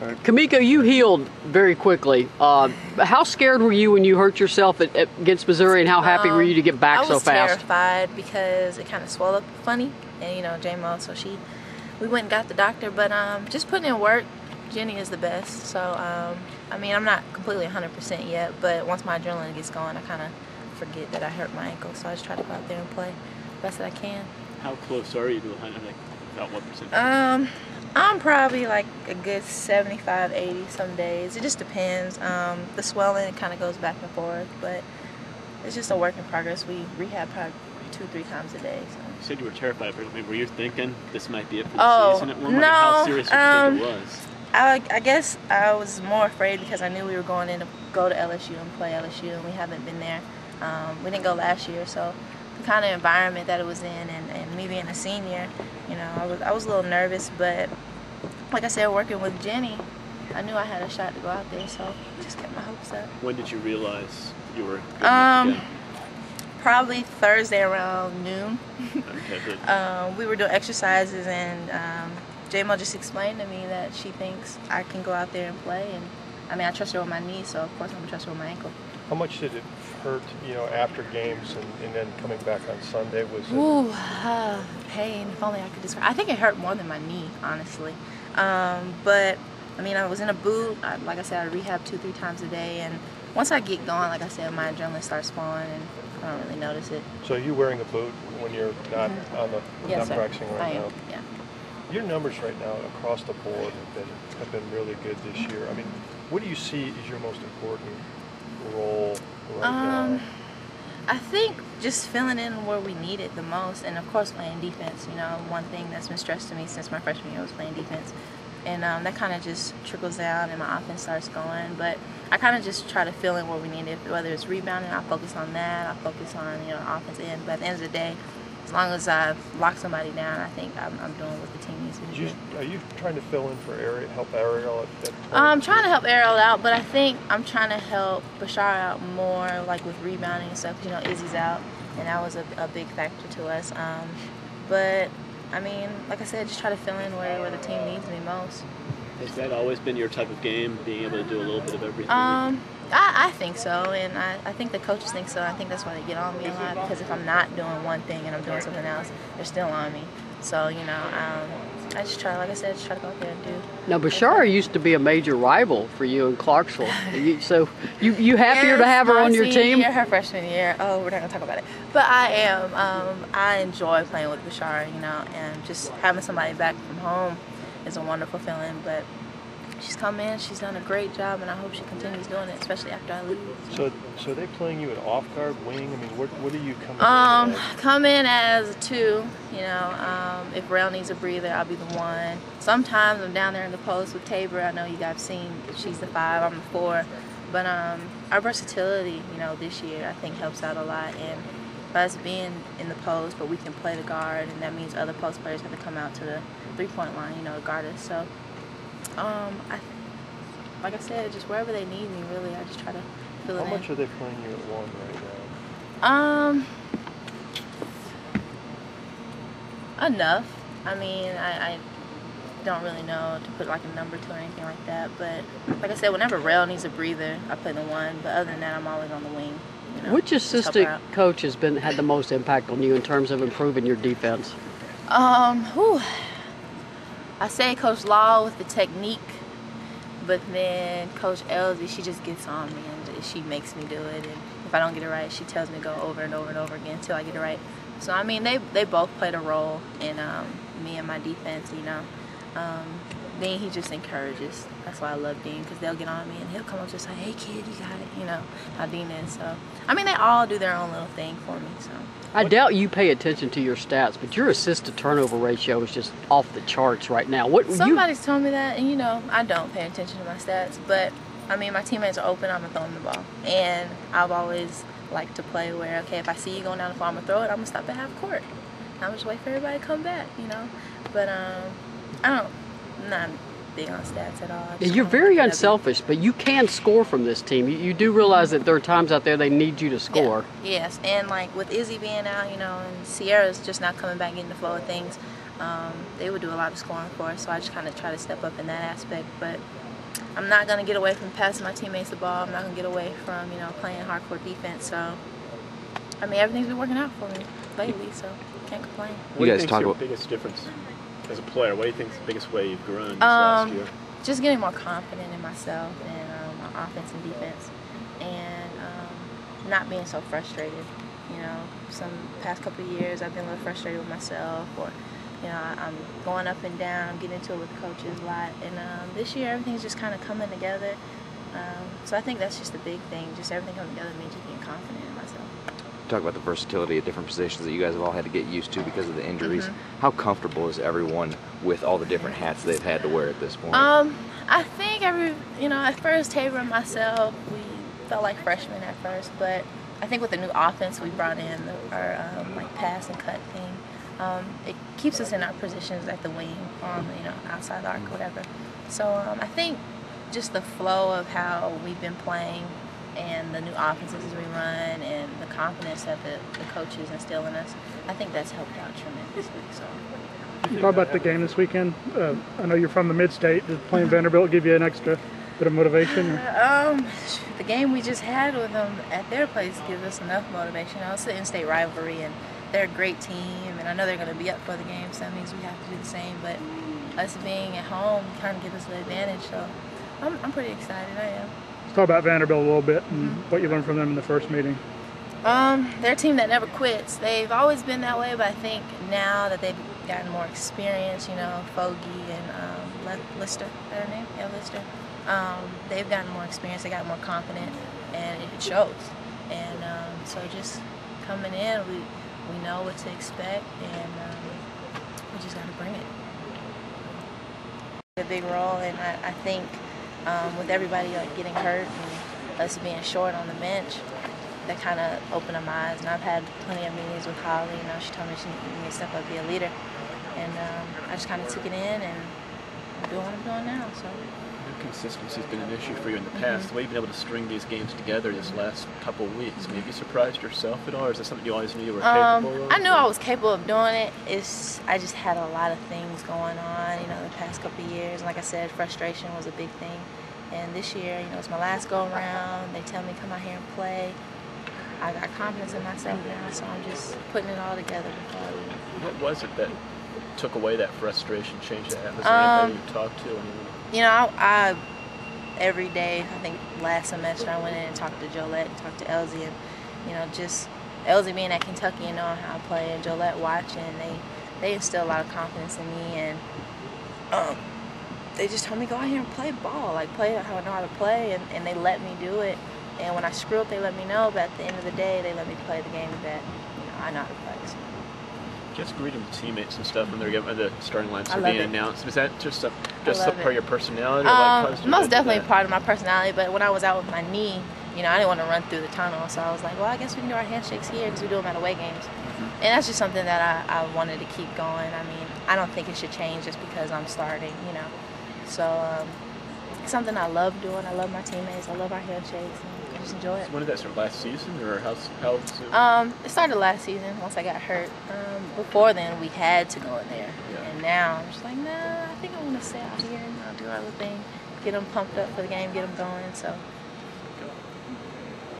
Kamiko, you healed very quickly. How scared were you when you hurt yourself against Missouri, and how happy were you to get back so fast? I was terrified because it kind of swelled up funny, and you know, J-Mo, so we went and got the doctor, but just putting in work, Jenny is the best. So, I mean, I'm not completely 100% yet, but once my adrenaline gets going, I kind of forget that I hurt my ankle, so I just try to go out there and play the best that I can. How close are you to 100? Like, about what percent? I'm probably like a good 75, 80 some days. It just depends. The swelling kind of goes back and forth, but it's just a work in progress. We rehab probably 2-3 times a day. So. You said you were terrified, but I mean, were you thinking this might be it for the season at one point? No. How serious did you think it was? I guess I was more afraid because I knew we were going in to go to LSU and play LSU, and we haven't been there. We didn't go last year, so the kind of environment that it was in, and me being a senior, you know, I was a little nervous, but like I said, working with Jenny, I knew I had a shot to go out there, so just kept my hopes up. When did you realize you were good enough to go? Probably Thursday around noon. Okay, good. We were doing exercises, and J-Mo just explained to me that she thinks I can go out there and play, and I mean, I trust her with my knee, so of course I'm gonna trust her with my ankle. How much did it hurt, you know, after games and then coming back on Sunday? Was it? Ooh, pain. If only I could describe. I think it hurt more than my knee, honestly. But I mean, I was in a boot. Like I said, I rehab 2-3 times a day, and once I get going, like I said, my adrenaline starts flowing, and I don't really notice it. So are you wearing a boot when you're not on the Yes, not practicing right now? Yeah. Your numbers right now across the board have been really good this year. I mean, what do you see as your most important role right now? I think just filling in where we need it the most, and of course playing defense. You know, one thing that's been stressed to me since my freshman year was playing defense, and that kind of just trickles down and my offense starts going. But I kind of just try to fill in where we need it, whether it's rebounding, I focus on that. I focus on, you know, offense end. But at the end of the day, as long as I've locked somebody down, I think I'm doing what the team needs me to do. Are you trying to fill in for help Ariel at that point? I'm trying to help Ariel out, but I think I'm trying to help Bashar out more, like with rebounding and stuff. You know, Izzy's out, and that was a big factor to us. But I mean, like I said, just try to fill in where the team needs me most. Has that always been your type of game, being able to do a little bit of everything? I think so, and I think the coaches think so. I think that's why they get on me a lot, because if I'm not doing one thing and I'm doing something else, they're still on me. So, you know, I just try, like I said, just try to go out there and do. Now, Bashara used to be a major rival for you in Clarksville. So you happier to have her on your team? Year, her freshman year. Oh, we're not going to talk about it. But I am. I enjoy playing with Bashara, you know, and just having somebody back from home is a wonderful feeling. But she's come in, she's done a great job, and I hope she continues doing it, especially after I leave. So are they playing you at off-guard, wing? I mean, what are you coming in as? Come in as a 2, you know. If Rail needs a breather, I'll be the 1. Sometimes I'm down there in the post with Tabor. I know you guys have seen she's the 5, I'm the 4. But our versatility, you know, this year I think helps out a lot. And us being in the post, but we can play the guard, and that means other post players have to come out to the 3-point line, you know, to guard us. So, like I said, just wherever they need me, really, I just try to fill it in. How much are they playing you at 1 right now? Enough. I mean, I don't really know to put like a number to or anything like that, but like I said, whenever Rail needs a breather, I play the 1, but other than that, I'm always on the wing. You know, which assistant coach has had the most impact on you in terms of improving your defense? I say Coach Law with the technique, but then Coach Elsie, she just gets on me and she makes me do it. And if I don't get it right, she tells me to go over and over and over again until I get it right. So I mean, they both played a role in me and my defense. You know, Dean, he just encourages. That's why I love Dean, because they'll get on me and he'll come up just like, "Hey kid, you got it." You know how Dean is. So I mean, they all do their own little thing for me. So. I doubt you pay attention to your stats, but your assist-to-turnover ratio is just off the charts right now. Somebody's told me that, and you know, I don't pay attention to my stats, but I mean, my teammates are open, I'm gonna throw them the ball, and I've always liked to play where, okay, if I see you going down the floor, I'm gonna throw it, I'm gonna stop at half court. I'm just wait for everybody to come back, you know. But I'm not big on stats at all. You're very unselfish, but you can score from this team. You do realize that there are times out there they need you to score. Yeah. Yes, and like with Izzy being out, you know, and Sierra's just not coming back in the flow of things, they would do a lot of scoring for us, so I just kind of try to step up in that aspect. But I'm not going to get away from passing my teammates the ball. I'm not going to get away from, playing hardcore defense. So, I mean, everything's been working out for me lately, so can't complain. What do you think is your biggest difference as a player? What do you think is the biggest way you've grown this last year? Just getting more confident in myself and my offense and defense, and not being so frustrated. Some past couple of years I've been a little frustrated with myself, or I'm going up and down, getting into it with coaches a lot. And this year everything's just kind of coming together. So I think that's just the big thing. Just everything coming together means just being confident in myself. Talk about the versatility of different positions that you guys have all had to get used to because of the injuries. How comfortable is everyone with all the different hats they've had to wear at this point? I think at first Tabor and myself, we felt like freshmen at first, but I think with the new offense we brought in, our like pass and cut thing, it keeps us in our positions at the wing, on outside the arc, whatever. So I think just the flow of how we've been playing and the new offenses we run and the confidence that the coaches instill in us, I think that's helped out tremendously. So. You talk about the game this weekend. I know you're from the mid-state. Did playing Vanderbilt give you an extra bit of motivation? The game we just had with them at their place gives us enough motivation. It's an in-state rivalry, and they're a great team, and I know they're going to be up for the game, so that means we have to do the same. But us being at home kind of gives us the advantage, so I'm pretty excited. I am. Let's talk about Vanderbilt a little bit and what you learned from them in the first meeting. They're a team that never quits. They've always been that way, but I think now that they've gotten more experience, Fogey and Lister, is that her name? Yeah, Lister. They've gotten more experience, they got more confident, and it shows. And so just coming in, we know what to expect, and we just got to bring it. A big role, and I think with everybody getting hurt and us being short on the bench, that kind of opened my eyes. And I've had plenty of meetings with Holly. She told me she needed to step up, be a leader, and I just kind of took it in, and I'm doing what I'm doing now. So. Consistency has been an issue for you in the past. The way you've been able to string these games together this last couple of weeks, have you surprised yourself at all, or is that something you always knew you were capable of? I knew I was capable of doing it. I just had a lot of things going on, the past couple of years. And like I said, frustration was a big thing. And this year, it's my last go around. They tell me come out here and play. I got confidence in myself now, so I'm just putting it all together before I leave. What was it that took away that frustration, changed that? Was there anybody you talked to? I every day, I think last semester I went in and talked to Jolette and talked to Elsie, and just Elsie being at Kentucky and knowing how I play, and Jolette watching, they instill a lot of confidence in me, and they just told me go out here and play ball, like play how I know how to play, and they let me do it. And when I screw up, they let me know, but at the end of the day, they let me play the game that I know how to play. So. Just greeting teammates and stuff when they're getting the starting lineups are being announced. Is that just a part of your personality? Or most definitely part of my personality. But when I was out with my knee, I didn't want to run through the tunnel, so I was like, well, I guess we can do our handshakes here because we do them at away games. And that's just something that I wanted to keep going. I mean, I don't think it should change just because I'm starting, So it's something I love doing. I love my teammates. I love our handshakes. And I just enjoy it. So when did that start? Last season, or how soon? It started last season once I got hurt. Before then, we had to go in there. Yeah. And now I'm just like, nah, I think I want to stay out here and do our little thing, get them pumped up for the game, get them going. So